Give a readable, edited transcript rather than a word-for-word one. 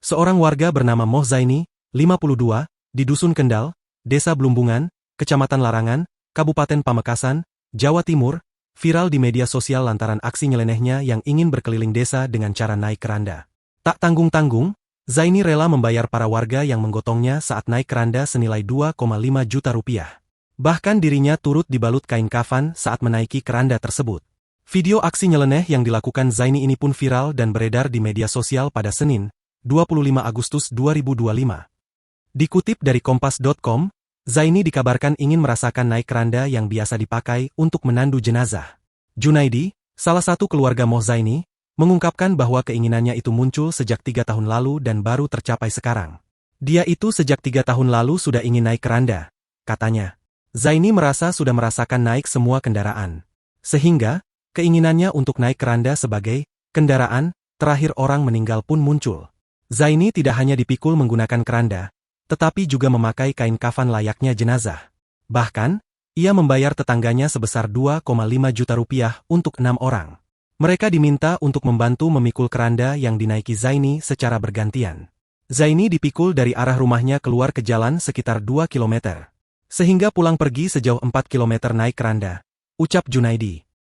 Seorang warga bernama Moh Zaini, 52, di Dusun Kendal, Desa Blumbungan, Kecamatan Larangan, Kabupaten Pamekasan, Jawa Timur, viral di media sosial lantaran aksi nyelenehnya yang ingin berkeliling desa dengan cara naik keranda. Tak tanggung-tanggung, Zaini rela membayar para warga yang menggotongnya saat naik keranda senilai 2,5 juta rupiah. Bahkan dirinya turut dibalut kain kafan saat menaiki keranda tersebut. Video aksi nyeleneh yang dilakukan Zaini ini pun viral dan beredar di media sosial pada Senin, 25 Agustus 2025. Dikutip dari Kompas.com, Zaini dikabarkan ingin merasakan naik keranda yang biasa dipakai untuk menandu jenazah. Junaidi, salah satu keluarga Moh Zaini, mengungkapkan bahwa keinginannya itu muncul sejak 3 tahun lalu dan baru tercapai sekarang. Dia itu sejak 3 tahun lalu sudah ingin naik keranda, katanya. Zaini merasa sudah merasakan naik semua kendaraan. Sehingga, keinginannya untuk naik keranda sebagai kendaraan terakhir orang meninggal pun muncul. Zaini tidak hanya dipikul menggunakan keranda, tetapi juga memakai kain kafan layaknya jenazah. Bahkan, ia membayar tetangganya sebesar 2,5 juta rupiah untuk 6 orang. Mereka diminta untuk membantu memikul keranda yang dinaiki Zaini secara bergantian. Zaini dipikul dari arah rumahnya keluar ke jalan sekitar 2 km. Sehingga pulang pergi sejauh 4 km naik keranda, ucap Junaidi.